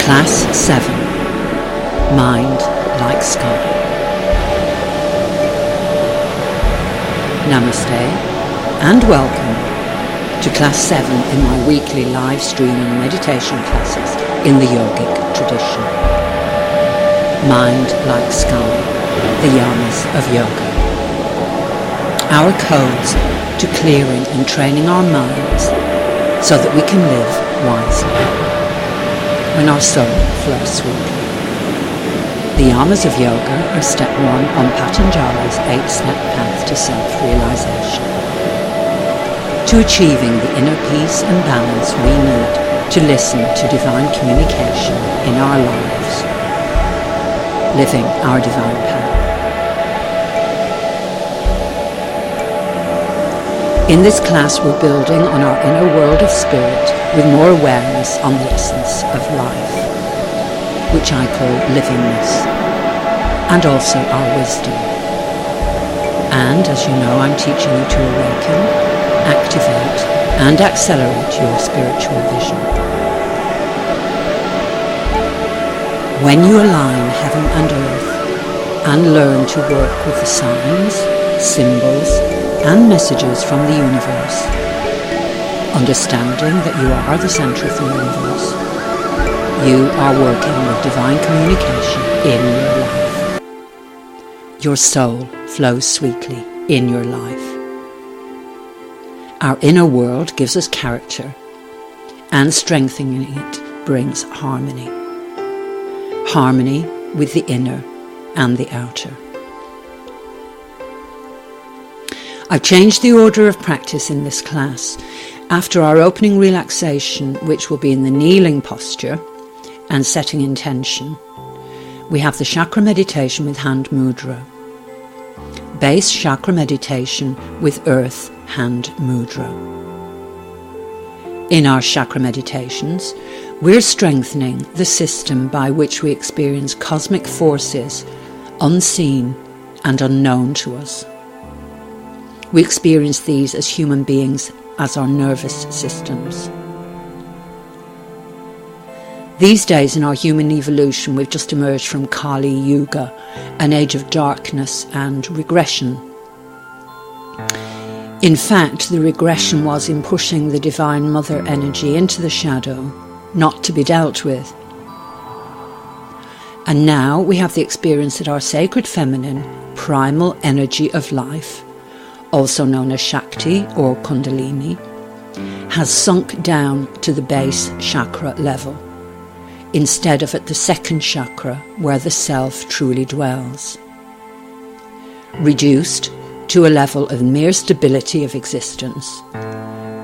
Class 7, Mind Like Sky. Namaste and welcome to Class 7 in my weekly live streaming meditation classes in the yogic tradition. Mind Like Sky, the Yamas of Yoga. Our codes to clearing and training our minds so that we can live wisely. When our soul flows sweetly. The Yamas of Yoga are step 1 on Patanjali's 8-step path to self-realisation. To achieving the inner peace and balance we need to listen to divine communication in our lives. Living our divine path. In this class we're building on our inner world of spirit with more awareness on the essence of life, which I call livingness, and also our wisdom. And as you know, I'm teaching you to awaken, activate and accelerate your spiritual vision. When you align heaven and earth and learn to work with the signs, symbols and messages from the universe, understanding that you are the center of the universe, you are working with divine communication in your life. Your soul flows sweetly in your life. Our inner world gives us character, and strengthening it brings harmony. Harmony with the inner and the outer. I've changed the order of practice in this class. After our opening relaxation, which will be in the kneeling posture and setting intention, we have the chakra meditation with hand mudra, base chakra meditation with earth hand mudra. In our chakra meditations, we're strengthening the system by which we experience cosmic forces unseen and unknown to us. We experience these as human beings, as our nervous systems. These days in our human evolution, we've just emerged from Kali Yuga, an age of darkness and regression. In fact, the regression was in pushing the Divine Mother energy into the shadow, not to be dealt with. And now we have the experience that our sacred feminine, primal energy of life, also known as Shakti or Kundalini, has sunk down to the base chakra level, instead of at the second chakra where the self truly dwells. Reduced to a level of mere stability of existence,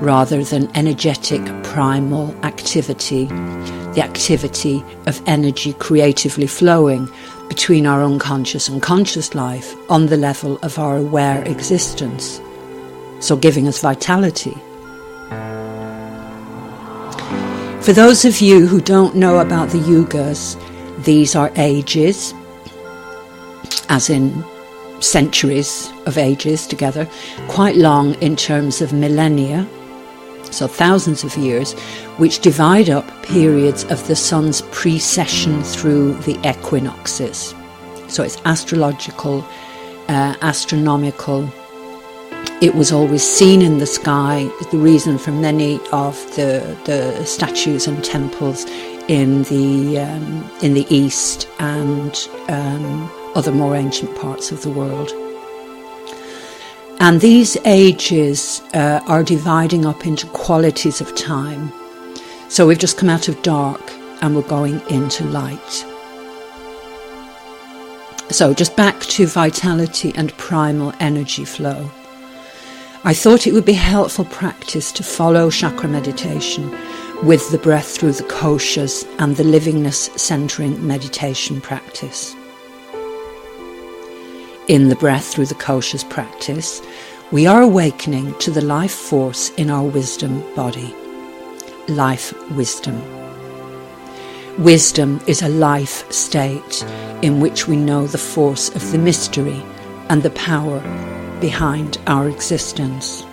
rather than energetic primal activity, the activity of energy creatively flowing between our unconscious and conscious life on the level of our aware existence, so giving us vitality. For those of you who don't know about the yugas, these are ages, as in centuries of ages together, quite long in terms of millennia, so thousands of years, which divide up periods of the sun's precession through the equinoxes. So it's astrological, astronomical. It was always seen in the sky. The reason for many of the statues and temples in the East and other more ancient parts of the world. And these ages are dividing up into qualities of time. So we've just come out of dark and we're going into light. So just back to vitality and primal energy flow. I thought it would be helpful practice to follow chakra meditation with the breath through the koshas and the livingness centering meditation practice. In the breath through the koshas practice, we are awakening to the life force in our wisdom body. Life wisdom. Wisdom is a life state in which we know the force of the mystery and the power behind our existence.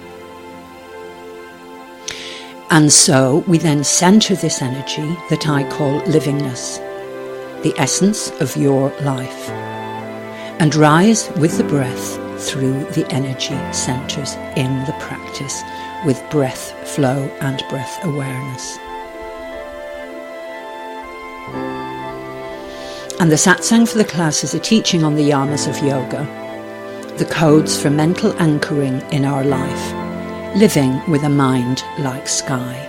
And so we then center this energy that I call livingness, the essence of your life, and rise with the breath through the energy centers in the practice with breath flow and breath awareness. And the satsang for the class is a teaching on the Yamas of Yoga, the codes for mental anchoring in our life, living with a mind like sky.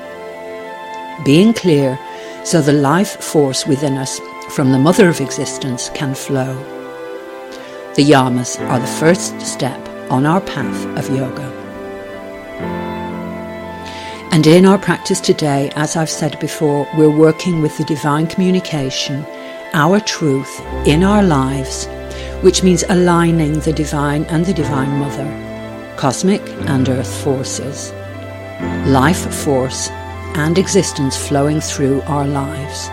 Being clear so the life force within us from the mother of existence can flow. The Yamas are the first step on our path of yoga. And in our practice today, as I've said before, we're working with the divine communication, our truth in our lives, which means aligning the divine and the divine mother, cosmic and earth forces, life force and existence flowing through our lives,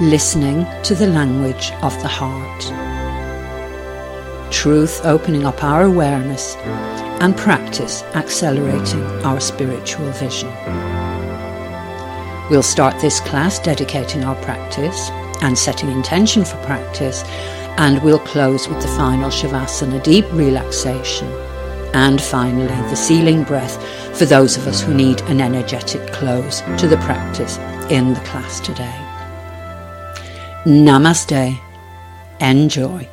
listening to the language of the heart, truth opening up our awareness, and practice accelerating our spiritual vision. We'll start this class dedicating our practice and setting intention for practice, and we'll close with the final Shavasana, deep relaxation, and finally the sealing breath for those of us who need an energetic close to the practice in the class today. Namaste. Enjoy.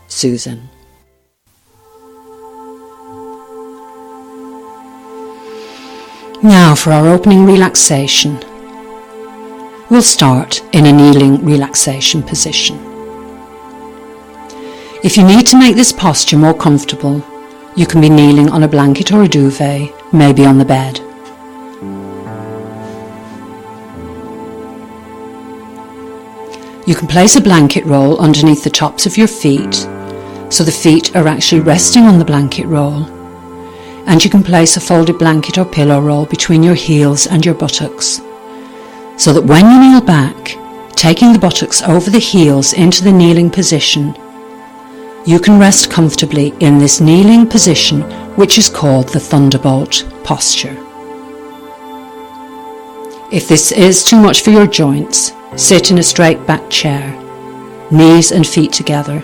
Susan. Now for our opening relaxation. We'll start in a kneeling relaxation position. If you need to make this posture more comfortable, you can be kneeling on a blanket or a duvet, maybe on the bed. You can place a blanket roll underneath the tops of your feet, so the feet are actually resting on the blanket roll, and you can place a folded blanket or pillow roll between your heels and your buttocks, so that when you kneel back, taking the buttocks over the heels into the kneeling position, you can rest comfortably in this kneeling position, which is called the thunderbolt posture. If this is too much for your joints, sit in a straight back chair, knees and feet together,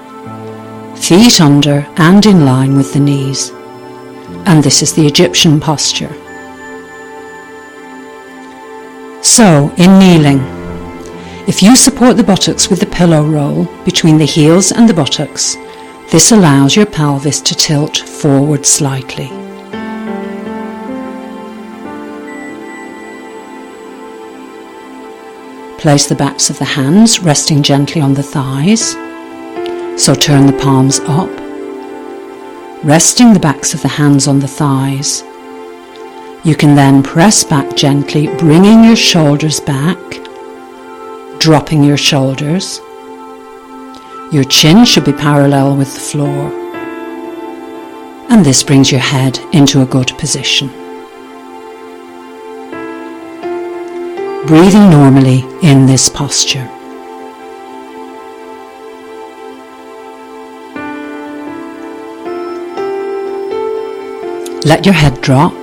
feet under and in line with the knees. And this is the Egyptian posture. So, in kneeling, if you support the buttocks with the pillow roll between the heels and the buttocks, this allows your pelvis to tilt forward slightly. Place the backs of the hands resting gently on the thighs, so turn the palms up, resting the backs of the hands on the thighs. You can then press back gently, bringing your shoulders back, dropping your shoulders. Your chin should be parallel with the floor, and this brings your head into a good position. Breathing normally in this posture. Let your head drop.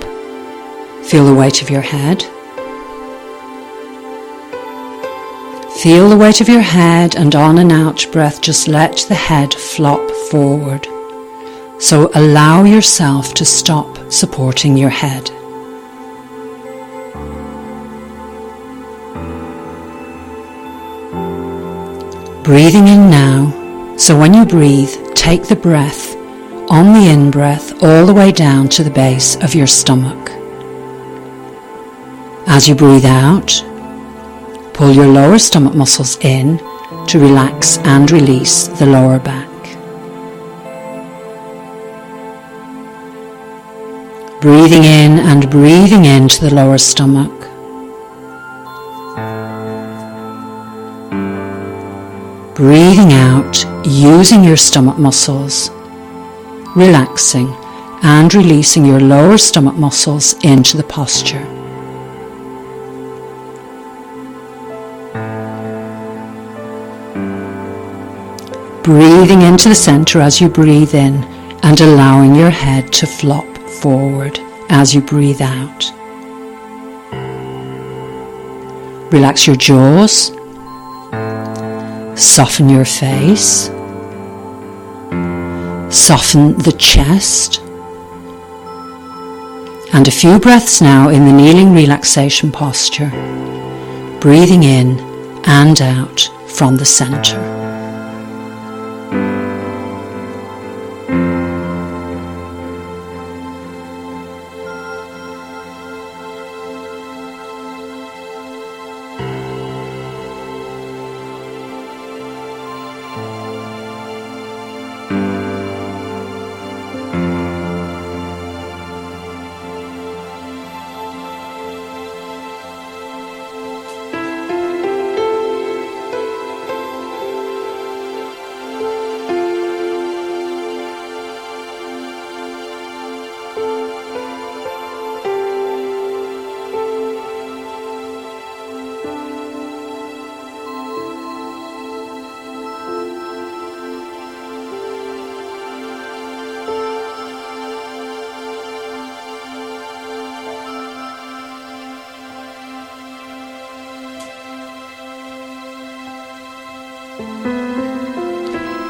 Feel the weight of your head. Feel the weight of your head, and on an out breath, just let the head flop forward. So allow yourself to stop supporting your head. Breathing in now, so when you breathe, take the breath on the in-breath all the way down to the base of your stomach. As you breathe out, pull your lower stomach muscles in to relax and release the lower back. Breathing in and breathing into the lower stomach. Breathing out, using your stomach muscles, relaxing and releasing your lower stomach muscles into the posture. Breathing into the center as you breathe in, and allowing your head to flop forward as you breathe out. Relax your jaws. Soften your face. Soften the chest. And a few breaths now in the kneeling relaxation posture, breathing in and out from the center.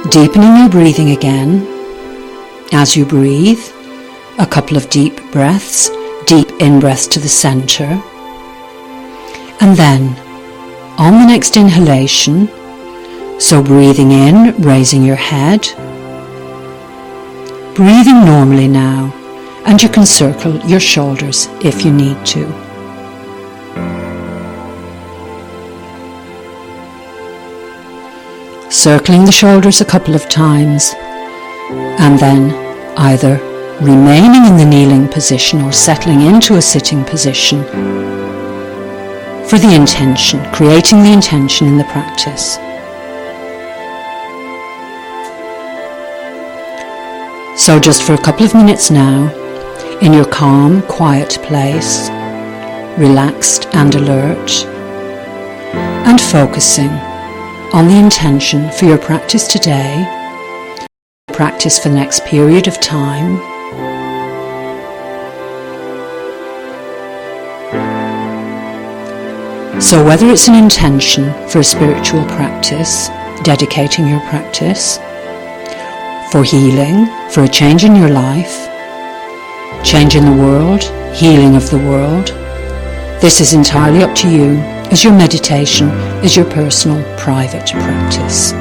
Deepening your breathing again. As you breathe, a couple of deep breaths, deep in-breaths to the center. And then, on the next inhalation, so breathing in, raising your head. Breathing normally now, and you can circle your shoulders if you need to. Circling the shoulders a couple of times, and then either remaining in the kneeling position or settling into a sitting position for the intention, creating the intention in the practice. So just for a couple of minutes now, in your calm, quiet place, relaxed and alert, and focusing on the intention for your practice today, practice for the next period of time. So whether it's an intention for a spiritual practice, dedicating your practice, for healing, for a change in your life, change in the world, healing of the world, this is entirely up to you, as your meditation is your personal, private practice.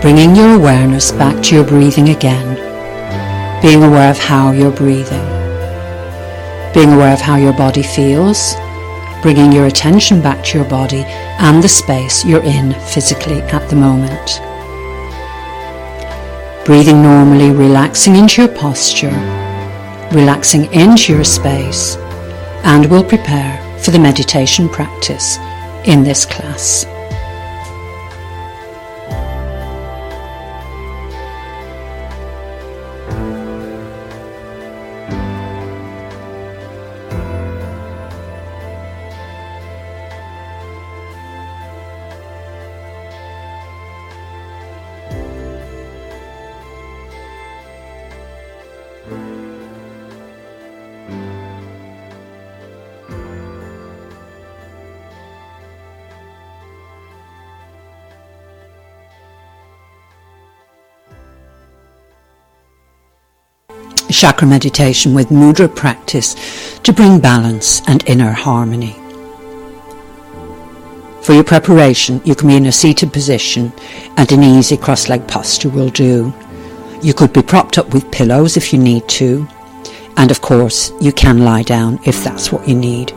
Bringing your awareness back to your breathing again, being aware of how you're breathing, being aware of how your body feels, bringing your attention back to your body and the space you're in physically at the moment. Breathing normally, relaxing into your posture, relaxing into your space, and we'll prepare for the meditation practice in this class. chakra meditation with mudra practice to bring balance and inner harmony. For your preparation, you can be in a seated position, and an easy cross-leg posture will do. You could be propped up with pillows if you need to, and of course you can lie down if that's what you need.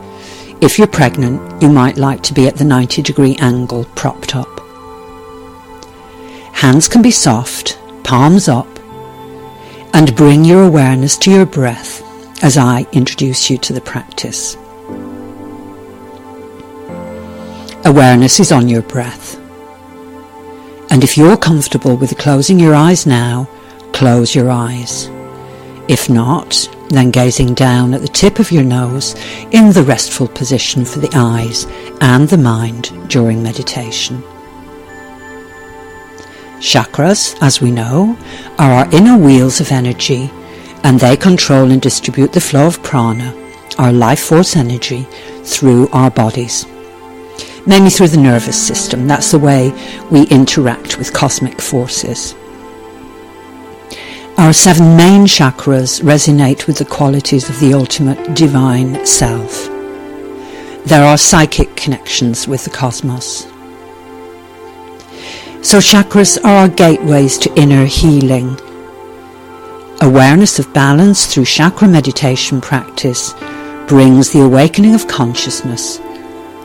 If you're pregnant, you might like to be at the 90-degree angle, propped up. Hands can be soft, palms up, and bring your awareness to your breath as I introduce you to the practice. Awareness is on your breath. And if you're comfortable with closing your eyes now, close your eyes. If not, then gazing down at the tip of your nose in the restful position for the eyes and the mind during meditation. Chakras, as we know, are our inner wheels of energy, and they control and distribute the flow of prana, our life force energy, through our bodies. Mainly through the nervous system. That's the way we interact with cosmic forces. Our 7 main chakras resonate with the qualities of the ultimate divine self. There are psychic connections with the cosmos. So chakras are our gateways to inner healing. Awareness of balance through chakra meditation practice brings the awakening of consciousness,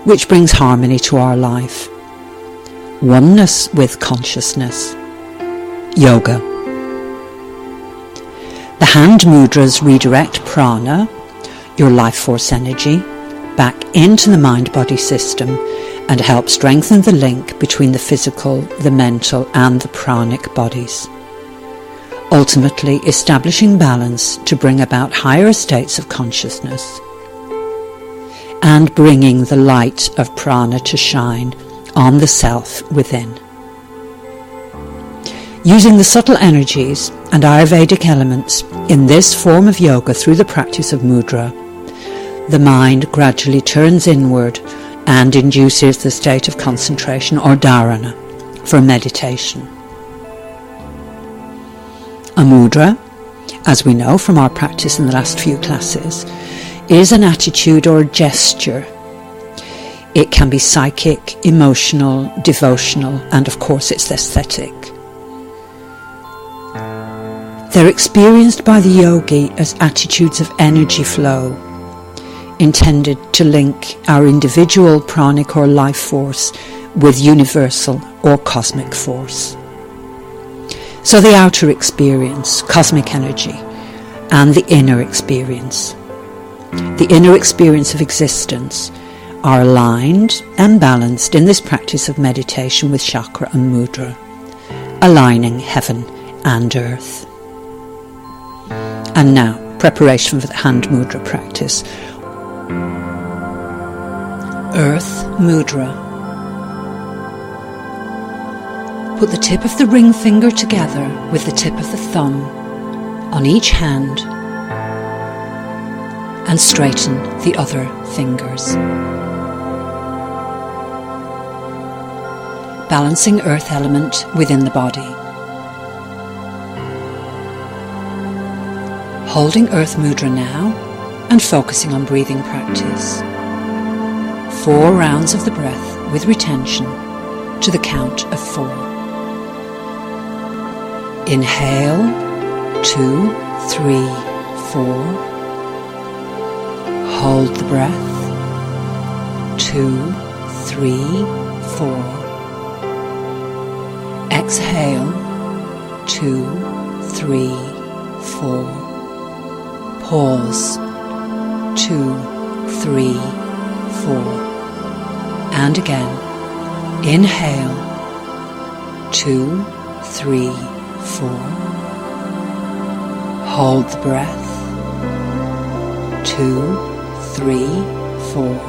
which brings harmony to our life. Oneness with consciousness. Yoga. The hand mudras redirect prana, your life force energy, back into the mind-body system and help strengthen the link between the physical, the mental and the pranic bodies, ultimately establishing balance to bring about higher states of consciousness and bringing the light of prana to shine on the self within. Using the subtle energies and Ayurvedic elements in this form of yoga through the practice of mudra, the mind gradually turns inward and induces the state of concentration or dharana for meditation. A mudra, as we know from our practice in the last few classes, is an attitude or gesture. It can be psychic, emotional, devotional, and of course it's aesthetic. They're experienced by the yogi as attitudes of energy flow, intended to link our individual pranic or life force with universal or cosmic force. So the outer experience, cosmic energy, and the inner experience, the inner experience of existence, are aligned and balanced in this practice of meditation with chakra and mudra, aligning heaven and earth. And now, preparation for the hand mudra practice. Earth mudra. Put the tip of the ring finger together with the tip of the thumb on each hand and straighten the other fingers. Balancing earth element within the body. Holding earth mudra now and focusing on breathing practice. 4 rounds of the breath with retention to the count of 4. Inhale, 2, 3, 4. Hold the breath, 2, 3, 4. Exhale, 2, 3, 4. Pause, 2, 3, 4. And again, inhale, 2, 3, 4. Hold the breath, 2, 3, 4.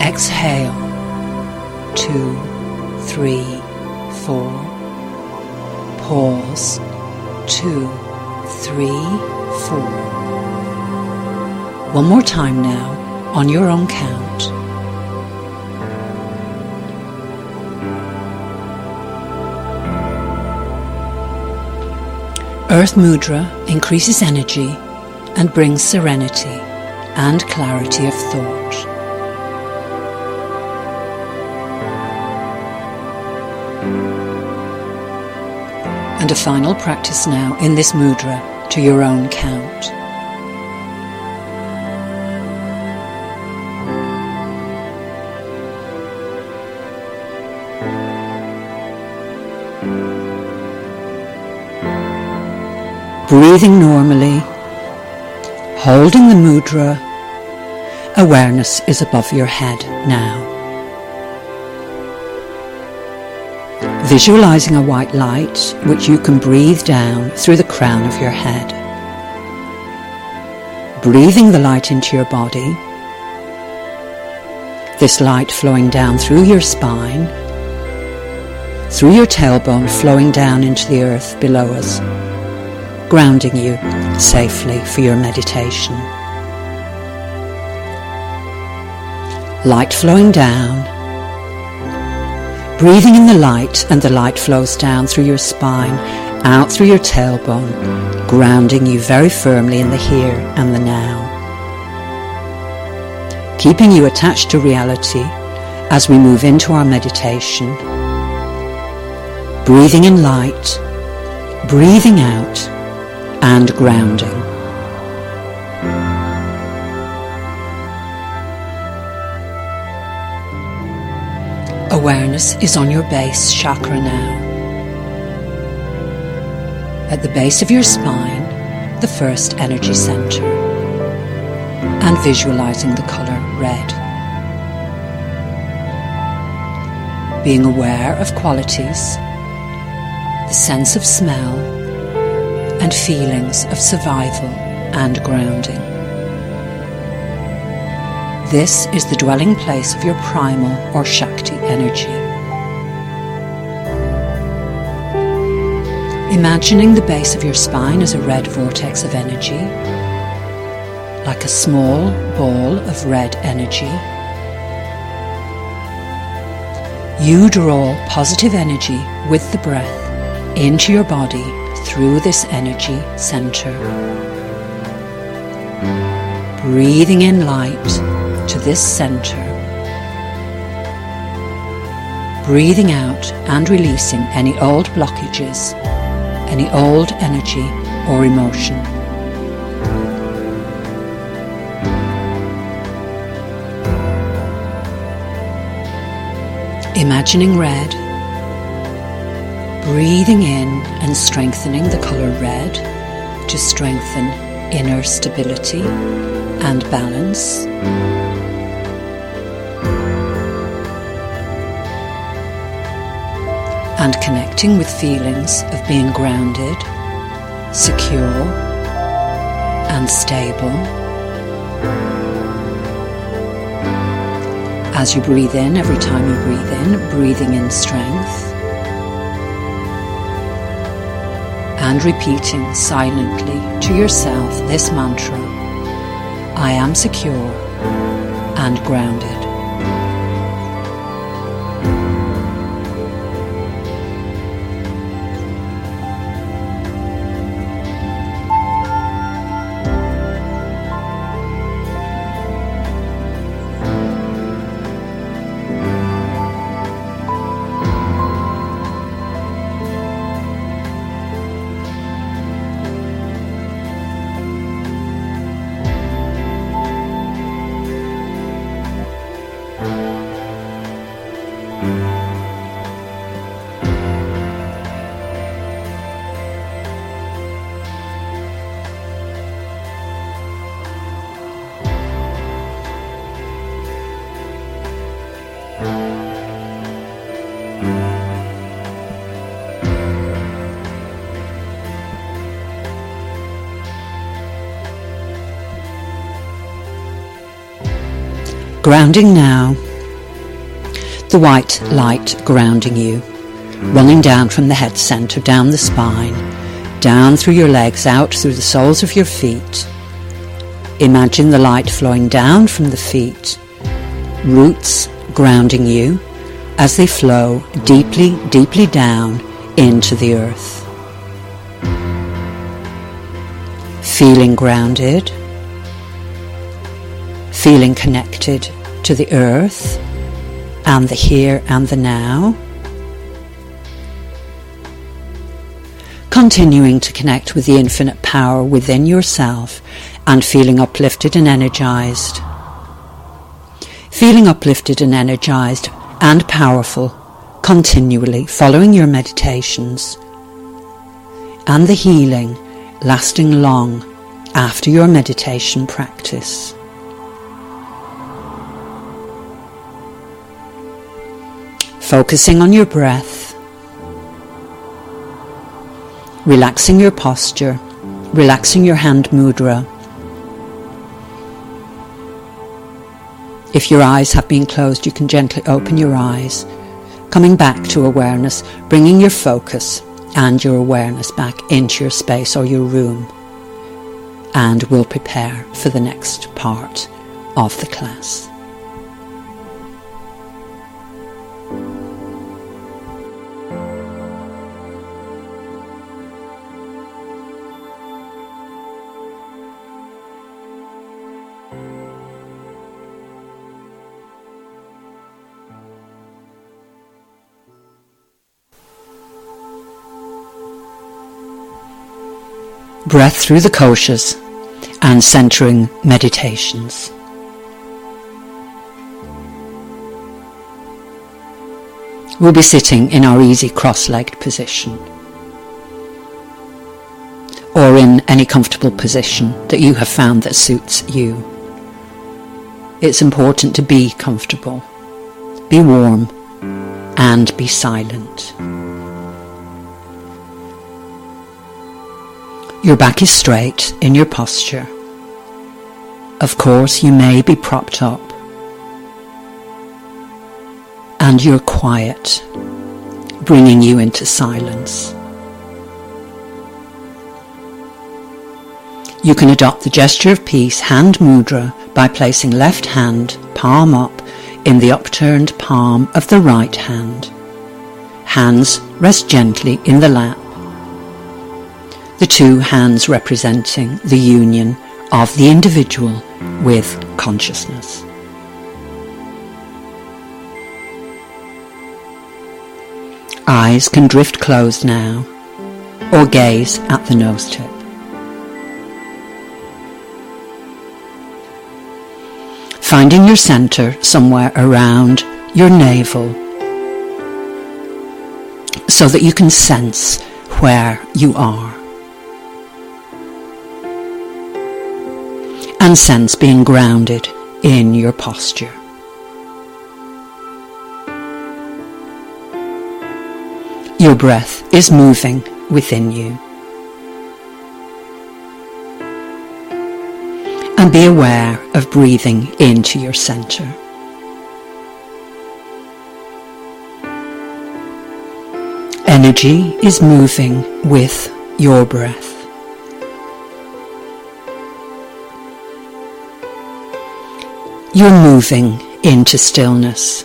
Exhale, 2, 3, 4. Pause, 2, 3, 4. One more time now, on your own count. Earth Mudra increases energy and brings serenity and clarity of thought. And a final practice now in this mudra to your own count. Breathing normally, holding the mudra, awareness is above your head now. Visualizing a white light which you can breathe down through the crown of your head. Breathing the light into your body, this light flowing down through your spine, through your tailbone, flowing down into the earth below us, grounding you safely for your meditation. Light flowing down, breathing in the light, and the light flows down through your spine, out through your tailbone, grounding you very firmly in the here and the now. Keeping you attached to reality as we move into our meditation. Breathing in light, breathing out, and grounding. Awareness is on your base chakra now. At the base of your spine, the first energy center, and visualizing the color red. Being aware of qualities, the sense of smell, and feelings of survival and grounding. This is the dwelling place of your primal or Shakti energy. Imagining the base of your spine as a red vortex of energy, like a small ball of red energy. You draw positive energy with the breath into your body through this energy center. Breathing in light to this center. Breathing out and releasing any old blockages, any old energy or emotion. Imagining red. Breathing in and strengthening the color red to strengthen inner stability and balance. And connecting with feelings of being grounded, secure, and stable. As you breathe in, every time you breathe in, breathing in strength. And repeating silently to yourself this mantra, I am secure and grounded. Grounding now, the white light grounding you, running down from the head center, down the spine, down through your legs, out through the soles of your feet. Imagine the light flowing down from the feet, roots grounding you as they flow deeply, deeply down into the earth. feeling grounded, feeling connected to the earth and the here and the now, continuing to connect with the infinite power within yourself and feeling uplifted and energized. Feeling uplifted and energized and powerful continually following your meditations, and the healing lasting long after your meditation practice. Focusing on your breath, relaxing your posture, relaxing your hand mudra. If your eyes have been closed, you can gently open your eyes, coming back to awareness, bringing your focus and your awareness back into your space or your room, and we'll prepare for the next part of the class. Breath through the koshas and centering meditations. We'll be sitting in our easy cross-legged position, or in any comfortable position that you have found that suits you. It's important to be comfortable, be warm, and be silent. Your back is straight in your posture. Of course, you may be propped up. And you're quiet, bringing you into silence. You can adopt the gesture of peace, hand mudra, by placing left hand, palm up, in the upturned palm of the right hand. Hands rest gently in the lap. The two hands representing the union of the individual with consciousness. Eyes can drift closed now, or gaze at the nose tip. Finding your center somewhere around your navel, so that you can sense where you are. And sense being grounded in your posture. Your breath is moving within you. And be aware of breathing into your center. Energy is moving with your breath. You're moving into stillness,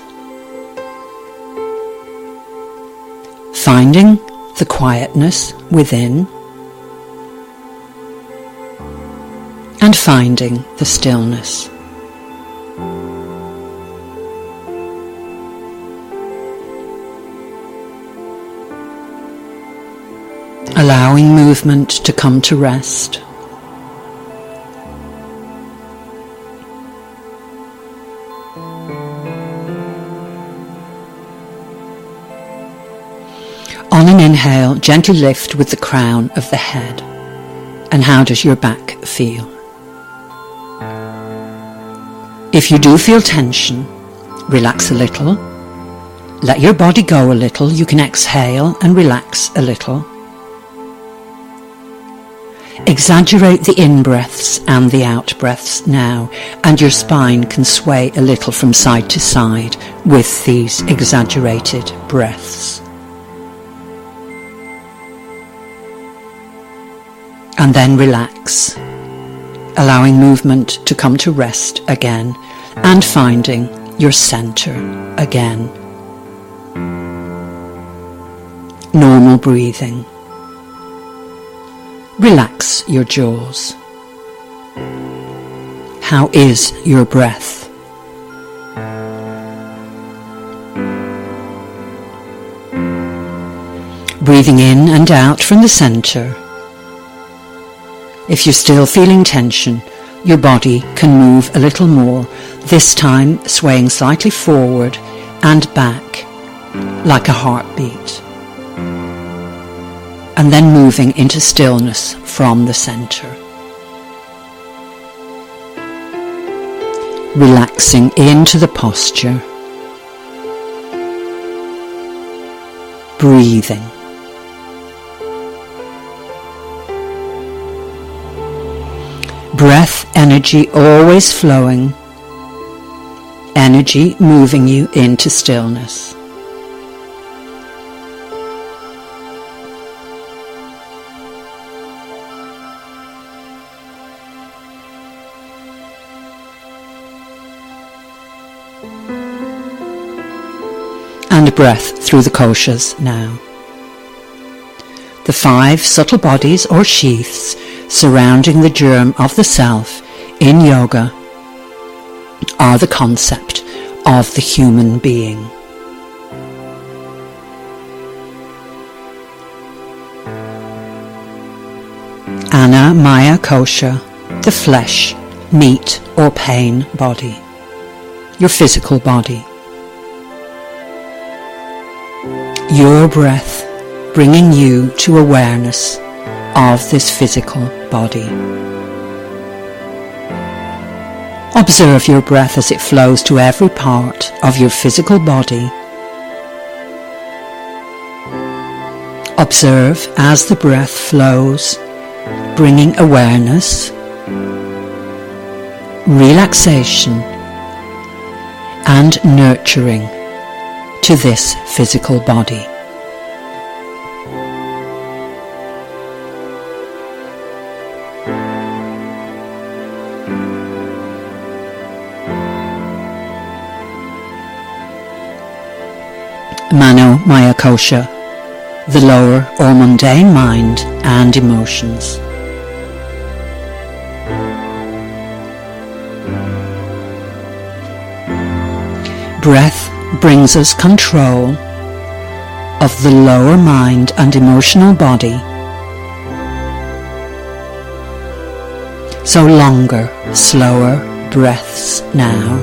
finding the quietness within and finding the stillness. Allowing movement to come to rest. On an inhale, gently lift with the crown of the head. And how does your back feel? If you do feel tension, relax a little. Let your body go a little. You can exhale and relax a little. Exaggerate the in-breaths and the out-breaths now, and your spine can sway a little from side to side with these exaggerated breaths. And then relax, allowing movement to come to rest again and finding your center again. Normal breathing. Relax your jaws. how is your breath? Breathing in and out from the center. If you're still feeling tension, your body can move a little more, this time swaying slightly forward and back like a heartbeat, and then moving into stillness from the center. Relaxing into the posture. Breathing. Breath energy always flowing. Energy moving you into stillness. And breath through the koshas now. The 5 subtle bodies or sheaths surrounding the germ of the self in yoga are the concept of the human being. Ana Maya Kosha, the flesh, meat or pain body, your physical body. Your breath bringing you to awareness of this physical body. Observe your breath as it flows to every part of your physical body. Observe as the breath flows, bringing awareness, relaxation, and nurturing to this physical body. Mano Maya Kosha, the lower or mundane mind and emotions. Breath brings us control of the lower mind and emotional body. So longer, slower breaths now.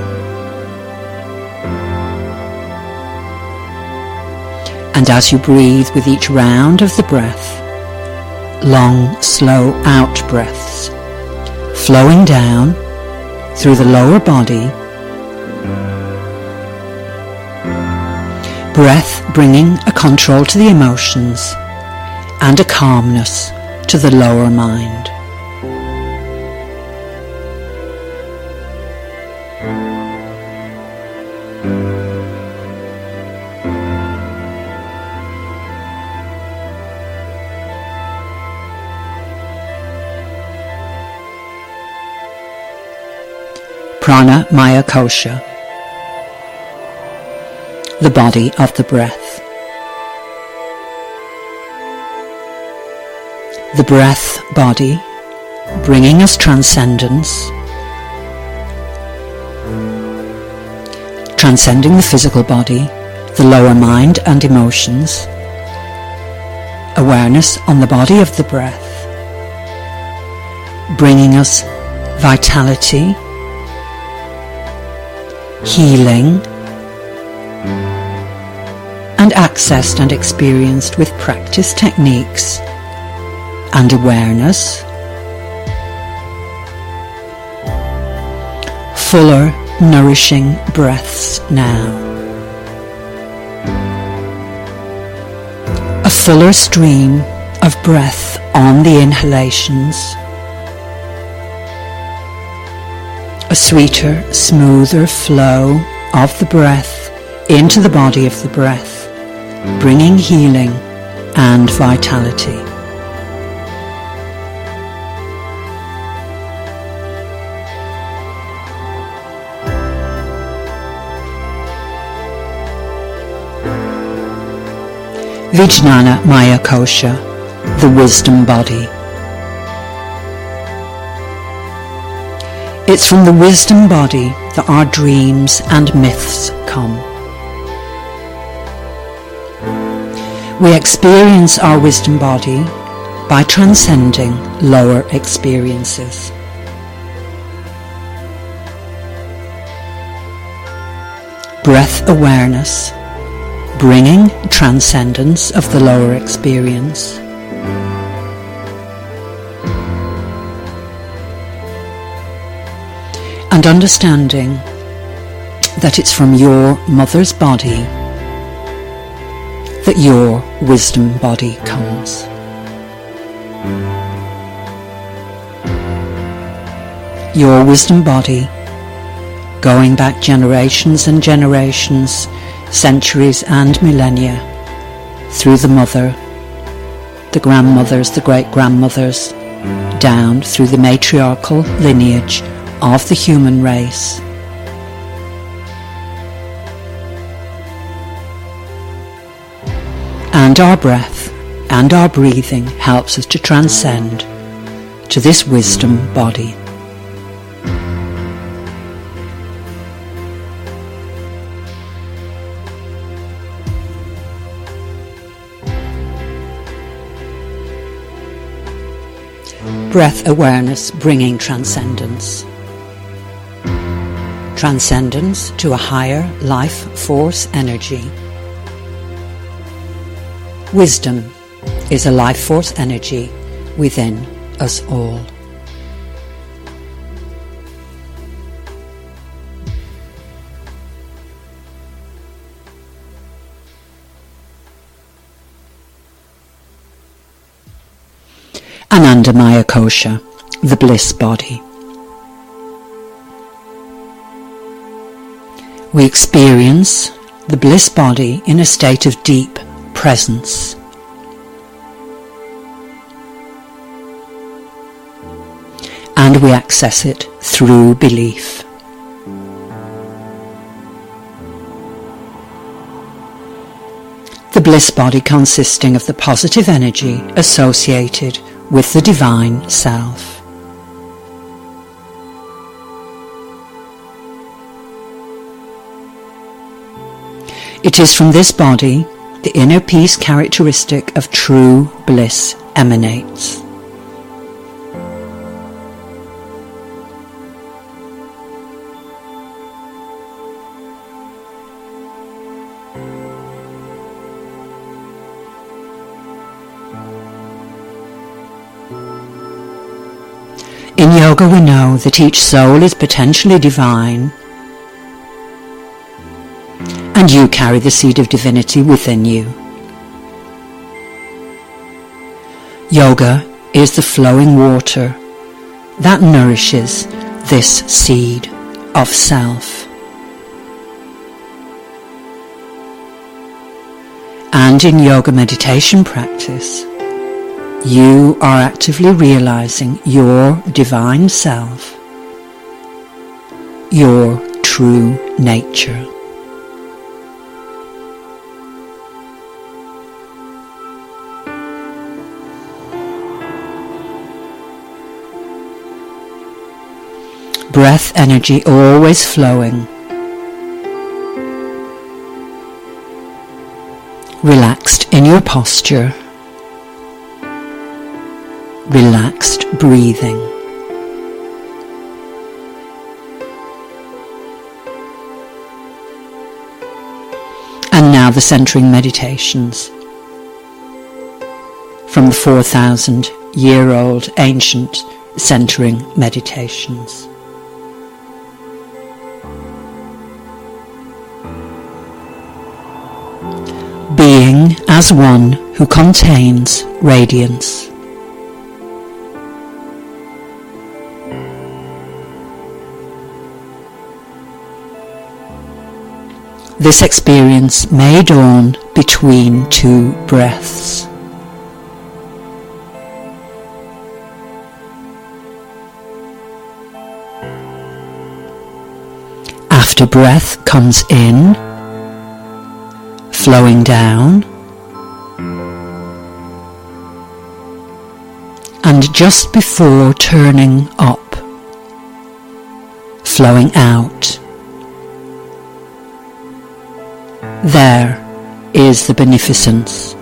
And as you breathe with each round of the breath, long, slow out breaths, flowing down through the lower body, breath bringing a control to the emotions and a calmness to the lower mind. Prana Maya Kosha, the body of the breath. The breath body, bringing us transcendence, transcending the physical body, the lower mind and emotions, awareness on the body of the breath, bringing us vitality, healing, and accessed and experienced with practice techniques and awareness, fuller, nourishing breaths now. A fuller stream of breath on the inhalations, a sweeter, smoother flow of the breath into the body of the breath, bringing healing and vitality. Vijnana Maya Kosha, the wisdom body. It's from the wisdom body that our dreams and myths come. We experience our wisdom body by transcending lower experiences. Breath awareness, bringing transcendence of the lower experience. And understanding that it's from your mother's body that your wisdom body comes. Your wisdom body, going back generations and generations, centuries and millennia, through the mother, the grandmothers, the great-grandmothers, down through the matriarchal lineage of the human race. And our breath and our breathing helps us to transcend to this wisdom body. Breath awareness bringing transcendence. Transcendence to a higher life force energy. Wisdom is a life force energy within us all. Anandamaya Kosha, the bliss body. We experience the bliss body in a state of deep presence. And we access it through belief. The bliss body consisting of the positive energy associated with the divine self. It is from this body the inner peace characteristic of true bliss emanates. In yoga we know that each soul is potentially divine, and you carry the seed of divinity within you. Yoga is the flowing water that nourishes this seed of self. And in yoga meditation practice, you are actively realizing your divine self, your true nature. Breath energy always flowing. Relaxed in your posture. Relaxed breathing. And now the centering meditations from the 4,000-year-old ancient centering meditations. Being as one who contains radiance. This experience may dawn between two breaths. After breath comes in, flowing down, and just before turning up, flowing out. There is the beneficence.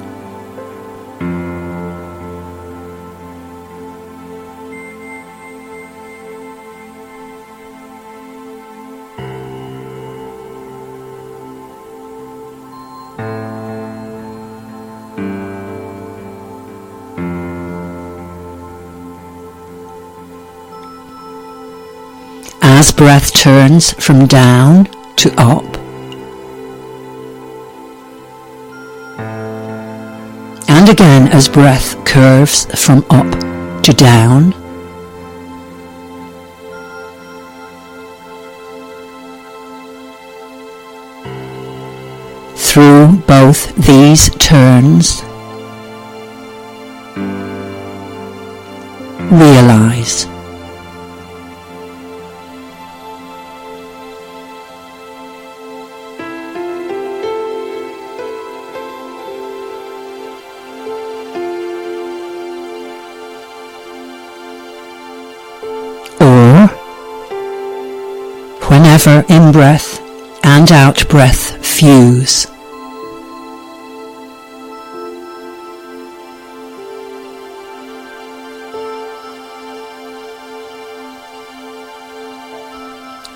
As breath turns from down to up, and again as breath curves from up to down, through both these turns, realize whenever in-breath and out-breath fuse,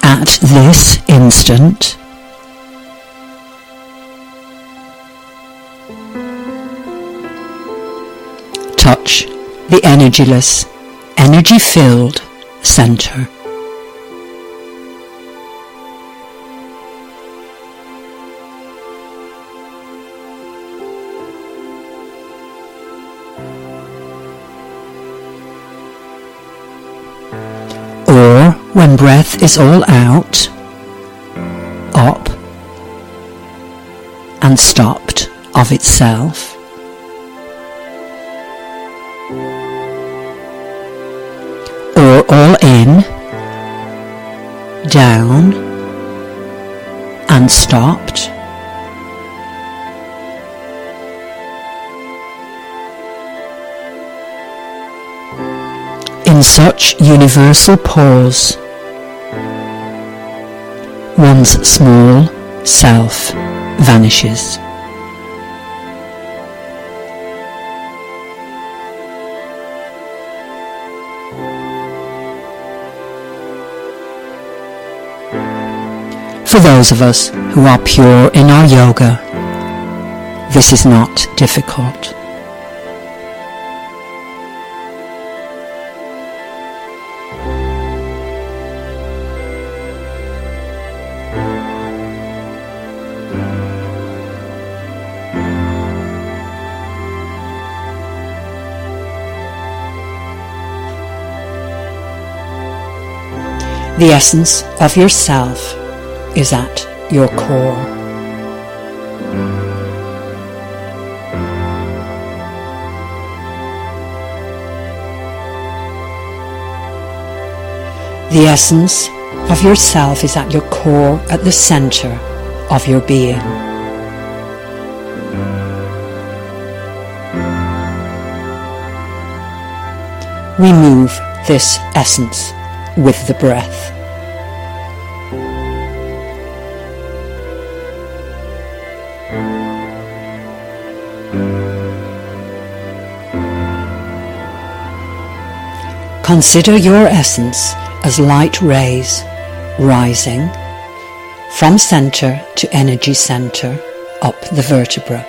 at this instant, touch the energyless, energy-filled center. Or, when breath is all out, up and stopped of itself, or all in, down and stopped, in such universal pause, one's small self vanishes. For those of us who are pure in our yoga, this is not difficult. The essence of yourself is at your core. The essence of yourself is at your core, at the center of your being. Remove this essence with the breath. Consider your essence as light rays rising from center to energy center up the vertebra.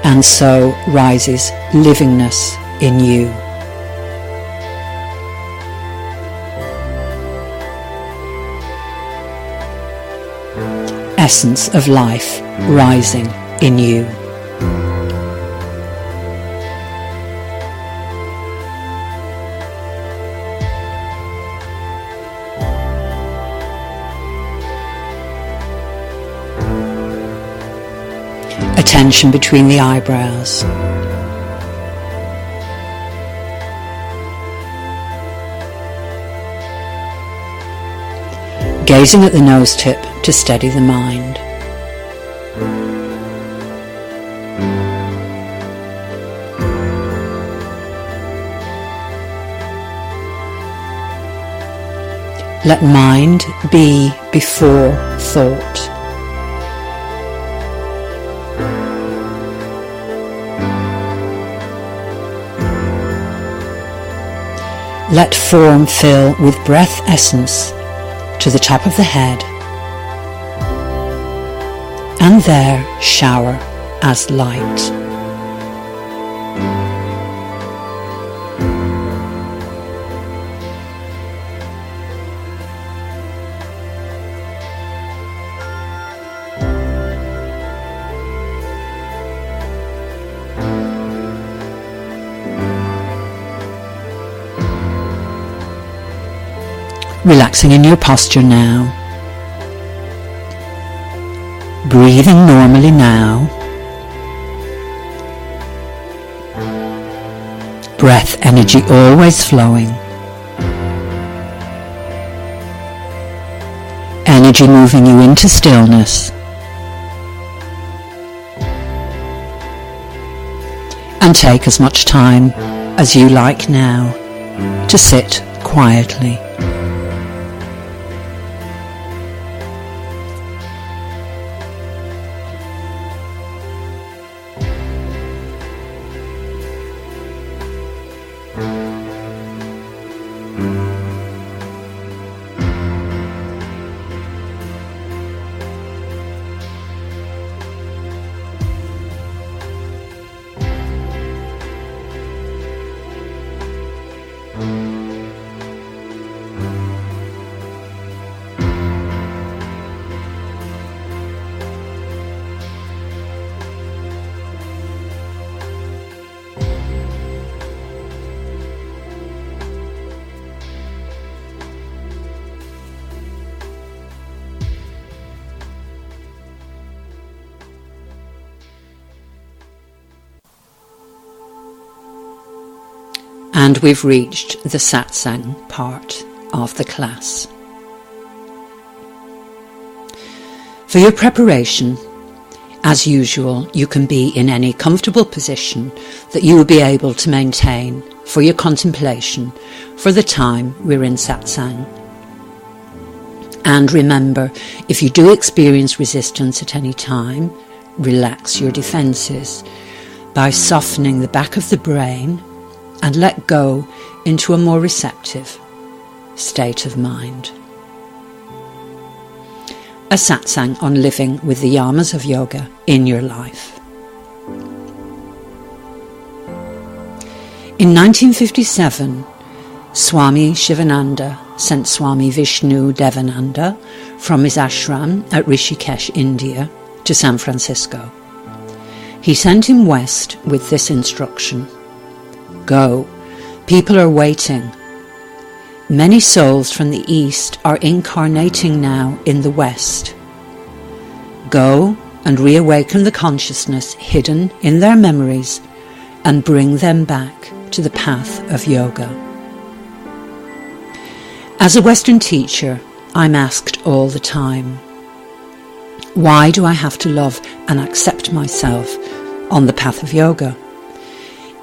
And so rises livingness in you. Essence of life rising in you. Tension between the eyebrows. gazing at the nose tip to steady the mind. Let mind be before thought. Let form fill with breath essence to the top of the head, and there shower as light. Relaxing in your posture now. Breathing normally now. Breath energy always flowing. Energy moving you into stillness. And take as much time as you like now to sit quietly. And we've reached the satsang part of the class. For your preparation, as usual, you can be in any comfortable position that you will be able to maintain for your contemplation for the time we're in satsang. And remember, if you do experience resistance at any time, relax your defences by softening the back of the brain and let go into a more receptive state of mind. A satsang on living with the Yamas of Yoga in your life. In 1957, Swami Shivananda sent Swami Vishnu Devananda from his ashram at Rishikesh, India, to San Francisco. He sent him west with this instruction: go, people are waiting. Many souls from the East are incarnating now in the West. Go and reawaken the consciousness hidden in their memories and bring them back to the path of yoga. As a Western teacher, I'm asked all the time, why do I have to love and accept myself on the path of yoga?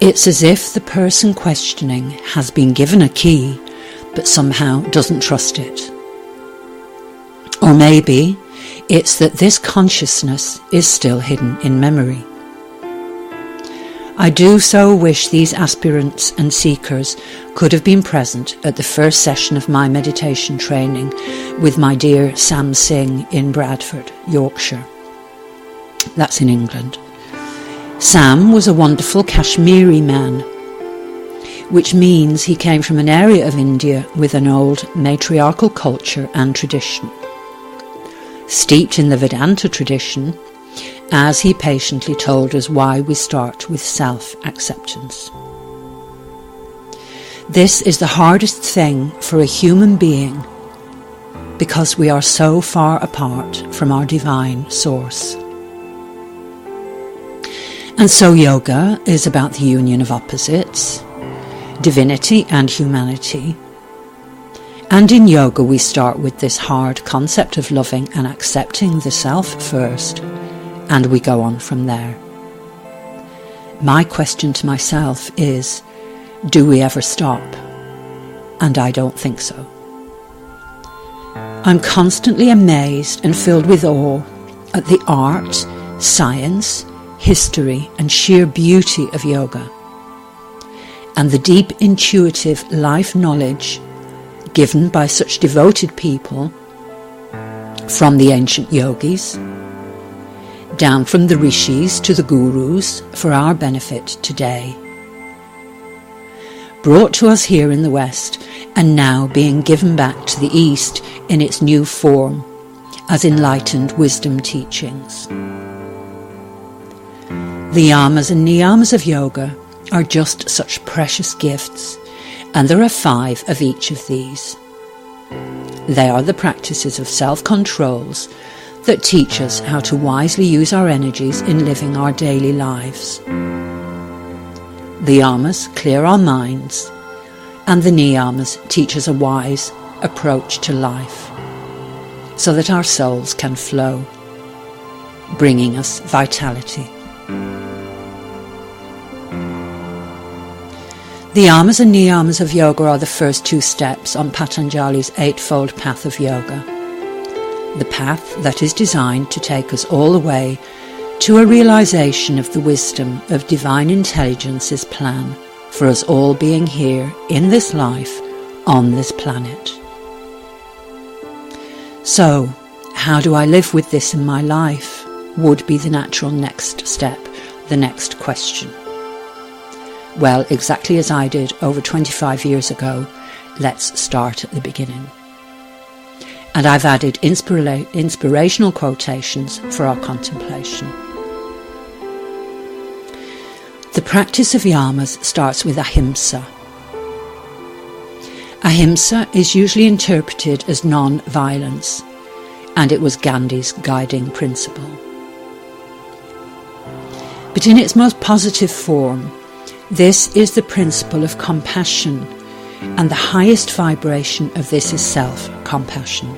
It's as if the person questioning has been given a key but somehow doesn't trust it. Or maybe it's that this consciousness is still hidden in memory. I do so wish these aspirants and seekers could have been present at the first session of my meditation training with my dear Sam Singh in Bradford, Yorkshire. That's in England. Sam was a wonderful Kashmiri man, which means he came from an area of India with an old matriarchal culture and tradition. Steeped in the Vedanta tradition, as he patiently told us why we start with self-acceptance. This is the hardest thing for a human being because we are so far apart from our divine source. And so yoga is about the union of opposites, divinity and humanity, And in yoga we start with this hard concept of loving and accepting the self first, and we go on from there. My question to myself is, do we ever stop? And I don't think so. I'm constantly amazed and filled with awe at the art, science, history and sheer beauty of yoga, and the deep intuitive life knowledge given by such devoted people from the ancient yogis, down from the rishis to the gurus for our benefit today, brought to us here in the West and now being given back to the East in its new form as enlightened wisdom teachings. The yamas and niyamas of yoga are just such precious gifts, and there are 5 of each of these. They are the practices of self-controls that teach us how to wisely use our energies in living our daily lives. The yamas clear our minds, and the niyamas teach us a wise approach to life, so that our souls can flow, bringing us vitality. The yamas and niyamas of yoga are the first 2 steps on Patanjali's 8-fold path of yoga, the path that is designed to take us all the way to a realization of the wisdom of divine intelligence's plan for us all being here in this life on this planet. So, how do I live with this in my life? Would be the natural next step, the next question. Well, exactly as I did over 25 years ago, let's start at the beginning. And I've added inspirational quotations for our contemplation. The practice of yamas starts with ahimsa. Ahimsa is usually interpreted as non-violence, and it was Gandhi's guiding principle. But in its most positive form, this is the principle of compassion, and the highest vibration of this is self-compassion.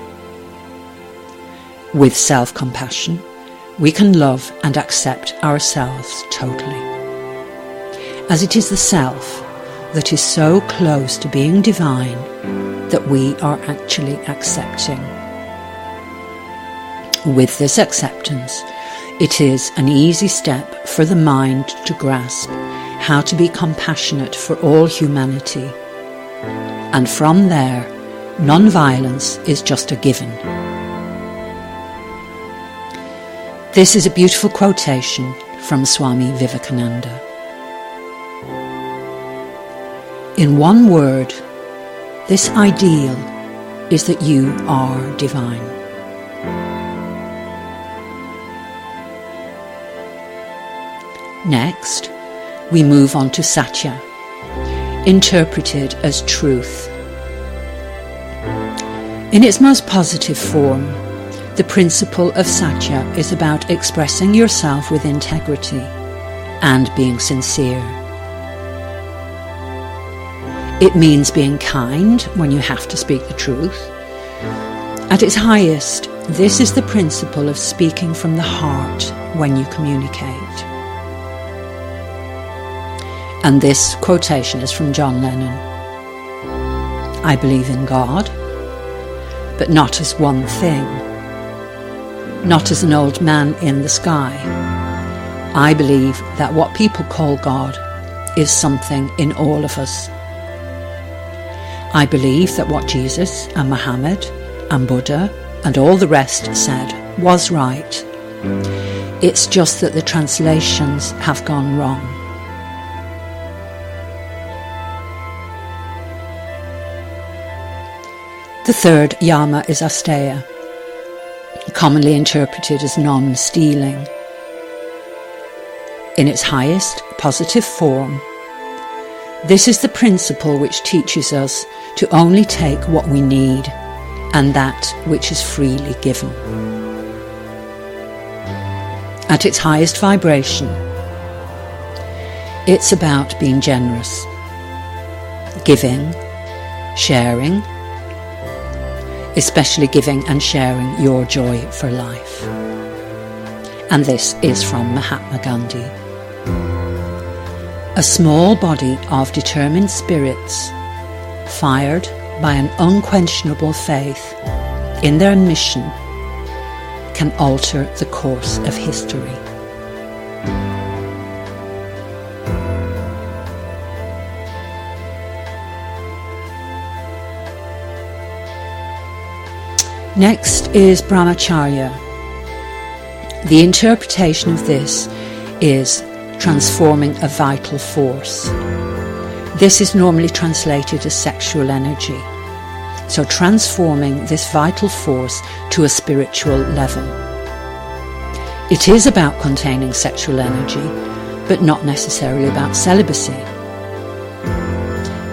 With self-compassion, we can love and accept ourselves totally, as it is the self that is so close to being divine that we are actually accepting. With this acceptance, it is an easy step for the mind to grasp how to be compassionate for all humanity, and from there, non-violence is just a given. This is a beautiful quotation from Swami Vivekananda. In one word, this ideal is that you are divine. Next, we move on to Satya, interpreted as truth. In its most positive form, the principle of Satya is about expressing yourself with integrity and being sincere. It means being kind when you have to speak the truth. At its highest, this is the principle of speaking from the heart when you communicate. And this quotation is from John Lennon. I believe in God, but not as one thing, not as an old man in the sky. I believe that what people call God is something in all of us. I believe that what Jesus and Muhammad and Buddha and all the rest said was right. It's just that the translations have gone wrong. The third yama is asteya, commonly interpreted as non-stealing. In its highest positive form, this is the principle which teaches us to only take what we need and that which is freely given. At its highest vibration, it's about being generous, giving, sharing, especially giving and sharing your joy for life. And this is from Mahatma Gandhi. A small body of determined spirits, fired by an unquestionable faith in their mission, can alter the course of history. Next is brahmacharya. The interpretation of this is transforming a vital force. This is normally translated as sexual energy. So transforming this vital force to a spiritual level. It is about containing sexual energy, but not necessarily about celibacy.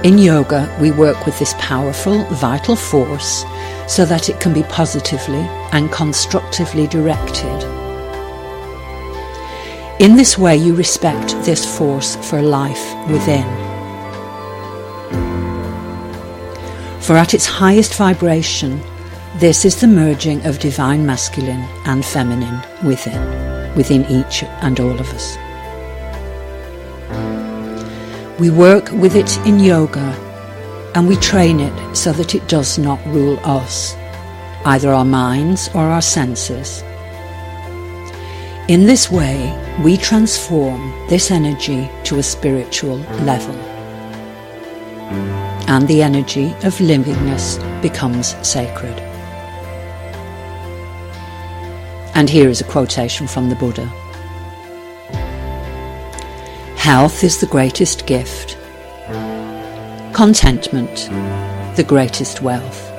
In yoga, we work with this powerful, vital force so that it can be positively and constructively directed. In this way, you respect this force for life within. For at its highest vibration, this is the merging of divine masculine and feminine within each and all of us. We work with it in yoga, and we train it so that it does not rule us, either our minds or our senses. In this way, we transform this energy to a spiritual level, and the energy of livingness becomes sacred. And here is a quotation from the Buddha. Health is the greatest gift. Contentment, the greatest wealth.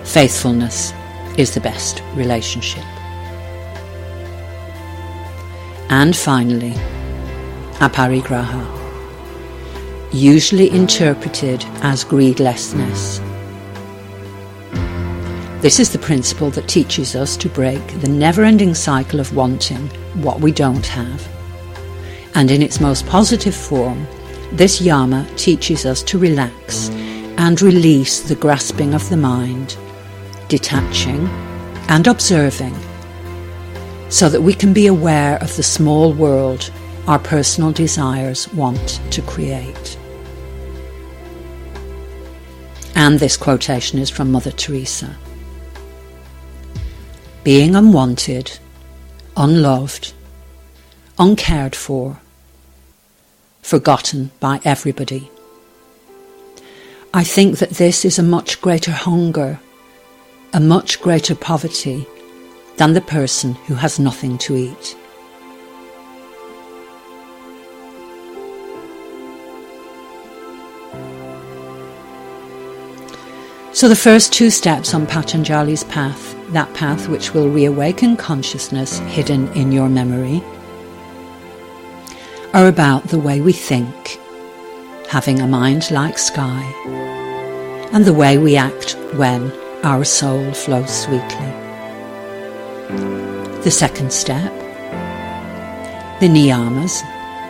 Faithfulness is the best relationship. And finally, aparigraha, usually interpreted as greedlessness. This is the principle that teaches us to break the never-ending cycle of wanting what we don't have. And in its most positive form, this yama teaches us to relax and release the grasping of the mind, detaching and observing, so that we can be aware of the small world our personal desires want to create. And this quotation is from Mother Teresa. Being unwanted, unloved, uncared for, forgotten by everybody. I think that this is a much greater hunger, a much greater poverty than the person who has nothing to eat. So the first two steps on Patanjali's path, that path which will reawaken consciousness hidden in your memory, are about the way we think, having a mind like sky, and the way we act when our soul flows sweetly. The second step, the niyamas,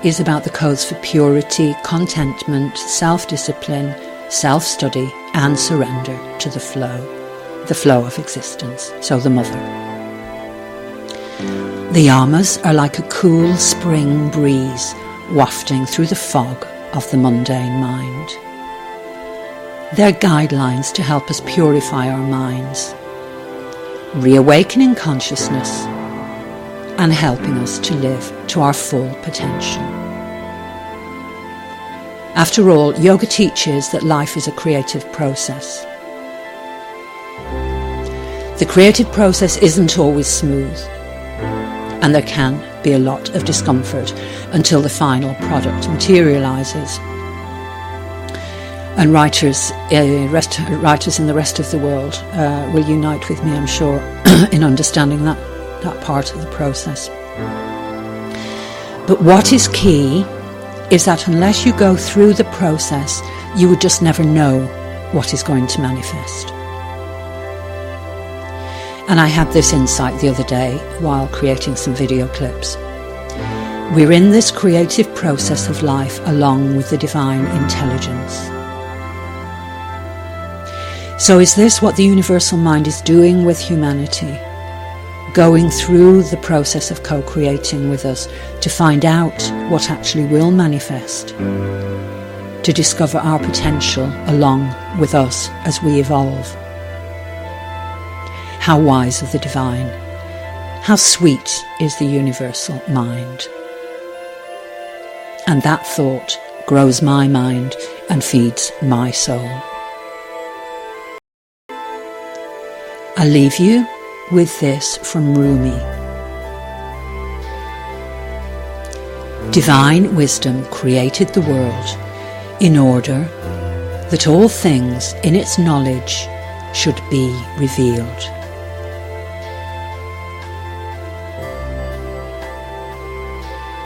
is about the codes for purity, contentment, self-discipline, self-study and surrender to the flow of existence, so the mother. The yamas are like a cool spring breeze wafting through the fog of the mundane mind. They're guidelines to help us purify our minds, reawakening consciousness and helping us to live to our full potential. After all, yoga teaches that life is a creative process. The creative process isn't always smooth, and there can be a lot of discomfort until the final product materializes. And writers in the rest of the world will unite with me, I'm sure, in understanding that part of the process. But what is key is that unless you go through the process, you would just never know what is going to manifest. And I had this insight the other day while creating some video clips. We're in this creative process of life along with the divine intelligence. So is this what the universal mind is doing with humanity? Going through the process of co-creating with us to find out what actually will manifest, to discover our potential along with us as we evolve. How wise of the divine, how sweet is the universal mind. And that thought grows my mind and feeds my soul. I'll leave you with this from Rumi. Divine wisdom created the world in order that all things in its knowledge should be revealed.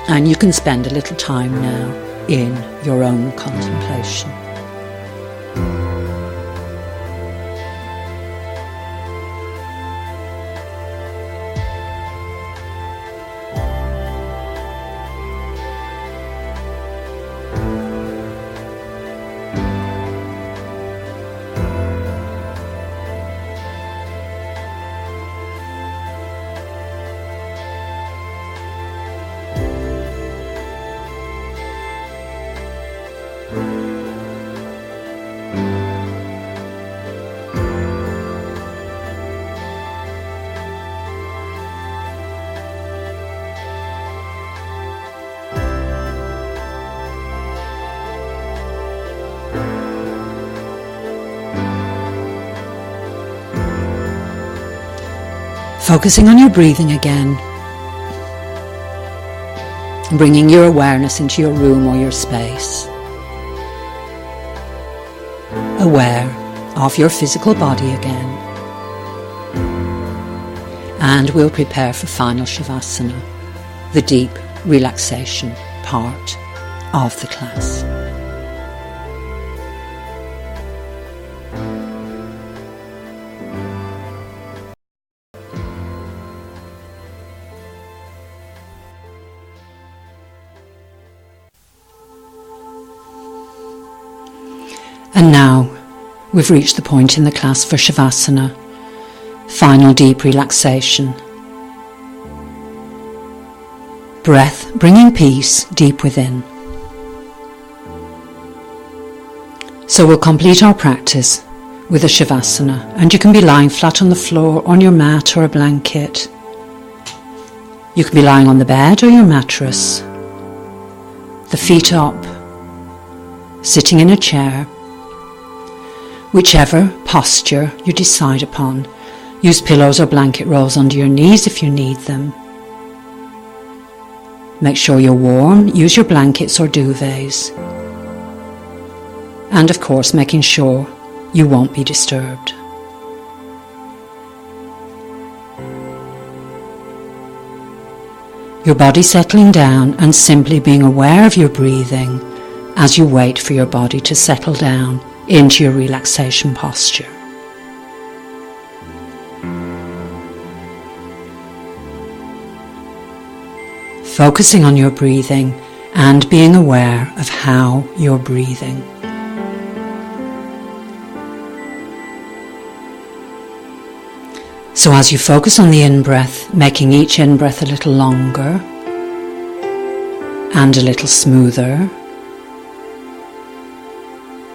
And you can spend a little time now in your own contemplation. Focusing on your breathing again, bringing your awareness into your room or your space. Aware of your physical body again. And we'll prepare for final Shavasana, the deep relaxation part of the class. And now we've reached the point in the class for Shavasana, final deep relaxation. Breath bringing peace deep within. So we'll complete our practice with a Shavasana, and you can be lying flat on the floor on your mat or a blanket. You can be lying on the bed or your mattress, the feet up, sitting in a chair. Whichever posture you decide upon, use pillows or blanket rolls under your knees if you need them. Make sure you're warm, use your blankets or duvets. And of course, making sure you won't be disturbed. Your body settling down and simply being aware of your breathing as you wait for your body to settle down into your relaxation posture. Focusing on your breathing and being aware of how you're breathing. So as you focus on the in-breath, making each in-breath a little longer and a little smoother.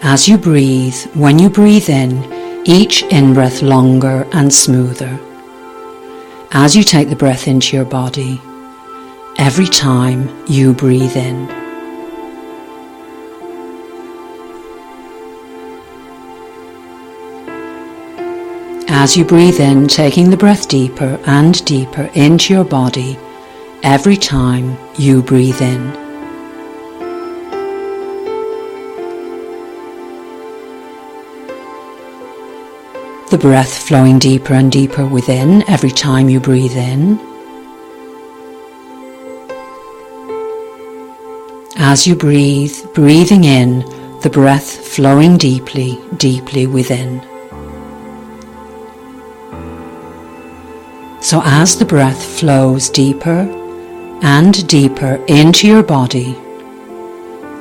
As you breathe, when you breathe in, each in-breath longer and smoother. As you take the breath into your body, every time you breathe in. As you breathe in, taking the breath deeper and deeper into your body, every time you breathe in. The breath flowing deeper and deeper within every time you breathe in. As you breathe, breathing in, the breath flowing deeply, deeply within. So as the breath flows deeper and deeper into your body,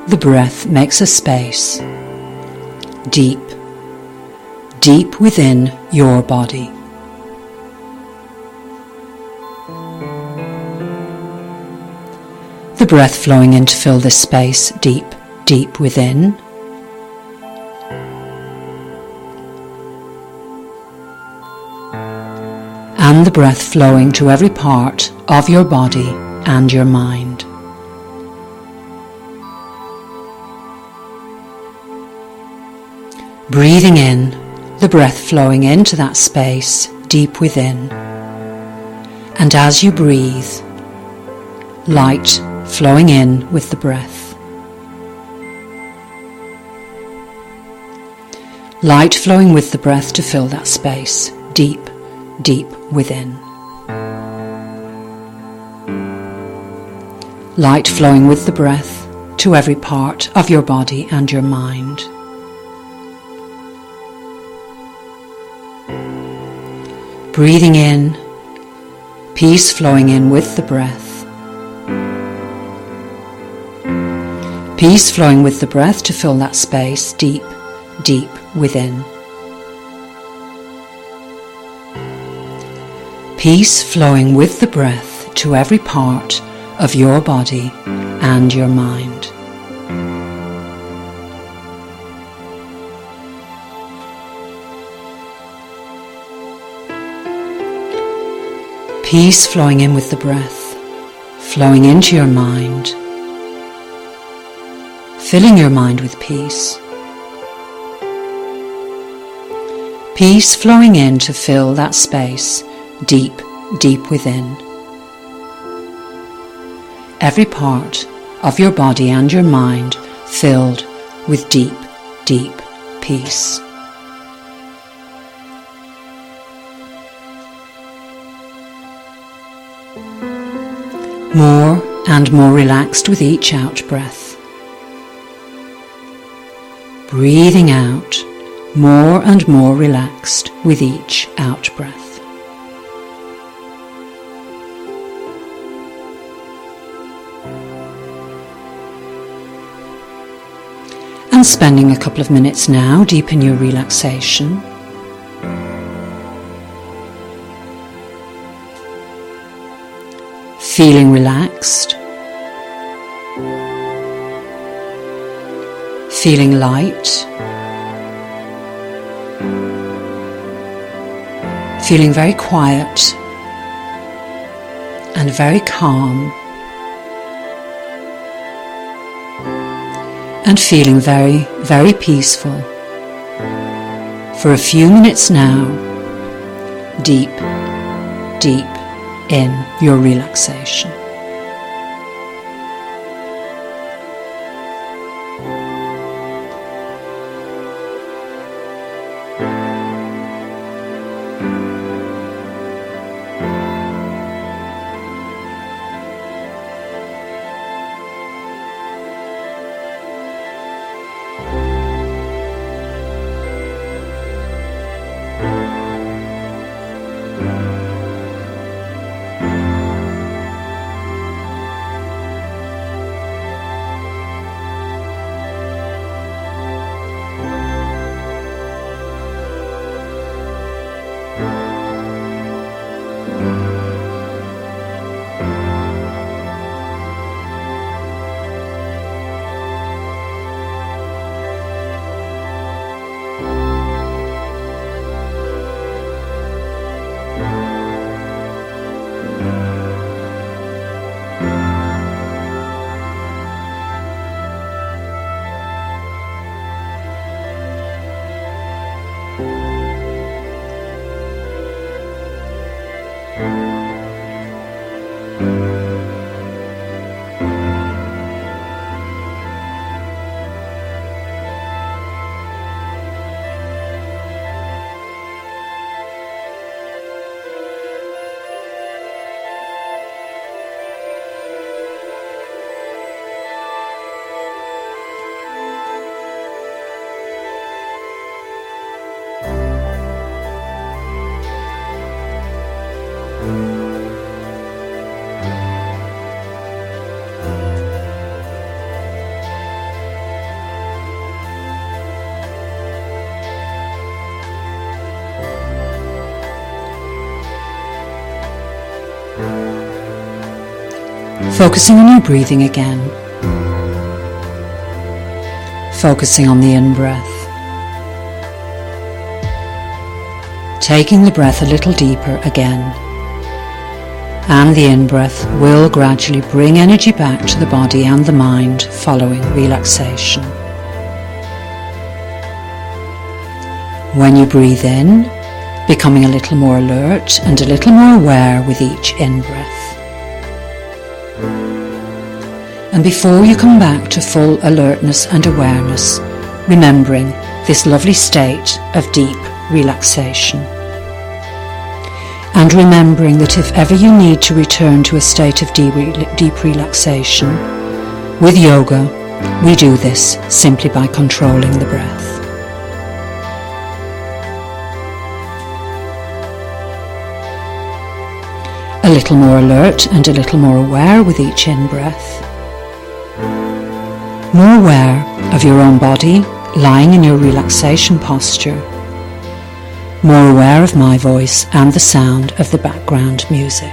the breath makes a space, deep, deep within your body. The breath flowing in to fill this space deep, deep within. And the breath flowing to every part of your body and your mind. Breathing in, the breath flowing into that space deep within. And as you breathe, light flowing in with the breath. Light flowing with the breath to fill that space deep, deep within. Light flowing with the breath to every part of your body and your mind. Breathing in, peace flowing in with the breath. Peace flowing with the breath to fill that space deep, deep within. Peace flowing with the breath to every part of your body and your mind. Peace flowing in with the breath, flowing into your mind, filling your mind with peace. Peace flowing in to fill that space deep, deep within. Every part of your body and your mind filled with deep, deep peace. More and more relaxed with each out breath. Breathing out, more and more relaxed with each out breath. And spending a couple of minutes now deep in your relaxation. Feeling relaxed, feeling light, feeling very quiet and very calm, and feeling very, very peaceful for a few minutes now, deep, deep in your relaxation. Focusing on your breathing again. Focusing on the in-breath. Taking the breath a little deeper again. And the in-breath will gradually bring energy back to the body and the mind following relaxation. When you breathe in, becoming a little more alert and a little more aware with each in-breath. And before you come back to full alertness and awareness, remembering this lovely state of deep relaxation. And remembering that if ever you need to return to a state of deep relaxation, with yoga, we do this simply by controlling the breath. A little more alert and a little more aware with each in-breath. More aware of your own body lying in your relaxation posture. More aware of my voice and the sound of the background music.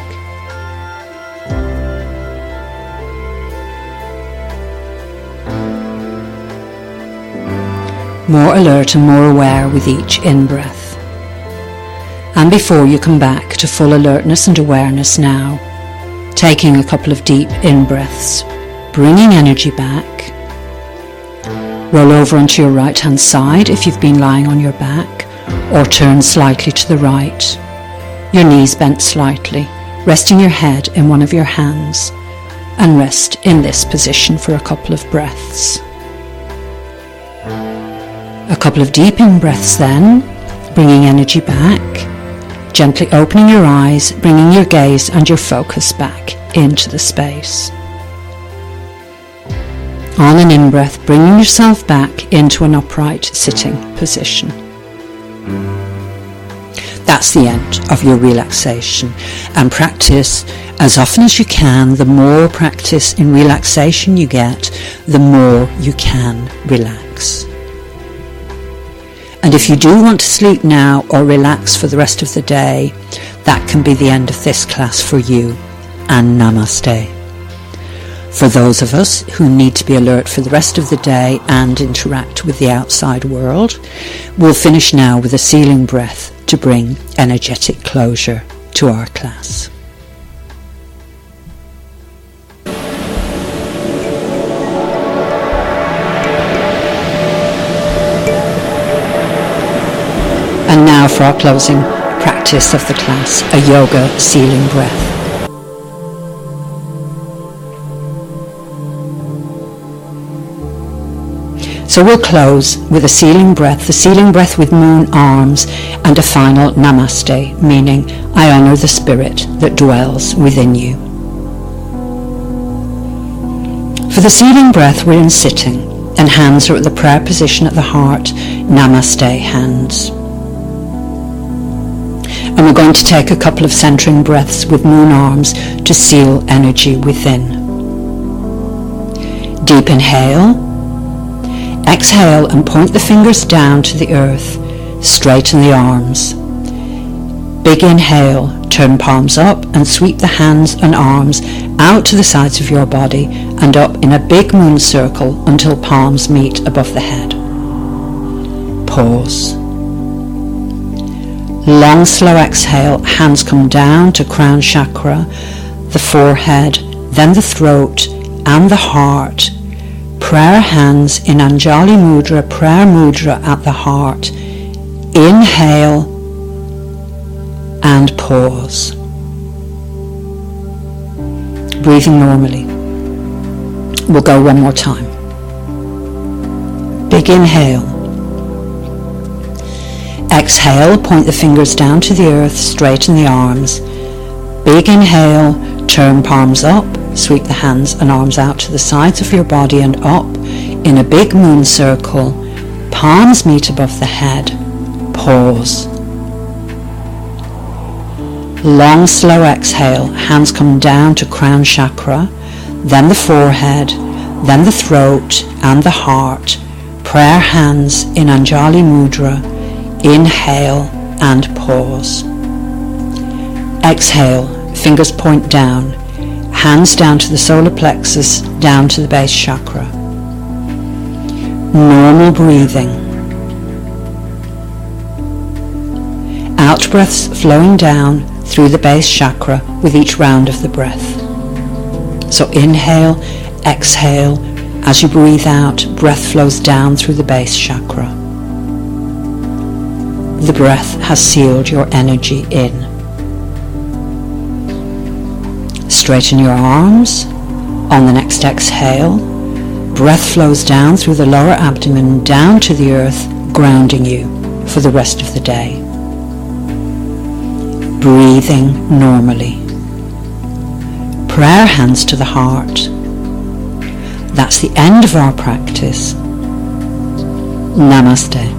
More alert and more aware with each in-breath. And before you come back to full alertness and awareness now, taking a couple of deep in-breaths, bringing energy back. Roll over onto your right hand side if you've been lying on your back, or turn slightly to the right, your knees bent slightly, resting your head in one of your hands, and rest in this position for a couple of breaths. A couple of deep in-breaths then, bringing energy back, gently opening your eyes, bringing your gaze and your focus back into the space. On an in-breath, bringing yourself back into an upright sitting position. That's the end of your relaxation, and practice as often as you can. The more practice in relaxation you get, the more you can relax. And if you do want to sleep now or relax for the rest of the day, that can be the end of this class for you, and Namaste. For those of us who need to be alert for the rest of the day and interact with the outside world, we'll finish now with a sealing breath to bring energetic closure to our class. And now for our closing practice of the class, a yoga sealing breath. So we'll close with a sealing breath, the sealing breath with moon arms, and a final Namaste, meaning I honour the spirit that dwells within you. For the sealing breath, we're in sitting, and hands are at the prayer position at the heart, Namaste hands. And we're going to take a couple of centering breaths with moon arms to seal energy within. Deep inhale. Exhale and point the fingers down to the earth, straighten the arms. Big inhale, turn palms up and sweep the hands and arms out to the sides of your body and up in a big moon circle until palms meet above the head. Pause. Long slow exhale, hands come down to crown chakra, the forehead, then the throat and the heart. Prayer hands in Anjali Mudra, prayer mudra at the heart. Inhale and pause. Breathing normally. We'll go one more time. Big inhale. Exhale, point the fingers down to the earth, straighten the arms. Big inhale, turn palms up. Sweep the hands and arms out to the sides of your body and up in a big moon circle. Palms meet above the head. Pause. Long slow exhale. Hands come down to crown chakra, then the forehead, then the throat and the heart. Prayer hands in Anjali Mudra. Inhale and pause. Exhale. Fingers point down. Hands down to the solar plexus, down to the base chakra. Normal breathing. Out breaths flowing down through the base chakra with each round of the breath. So inhale, exhale. As you breathe out, breath flows down through the base chakra. The breath has sealed your energy in. Straighten your arms. On the next exhale, breath flows down through the lower abdomen, down to the earth, grounding you for the rest of the day. Breathing normally. Prayer hands to the heart. That's the end of our practice. Namaste.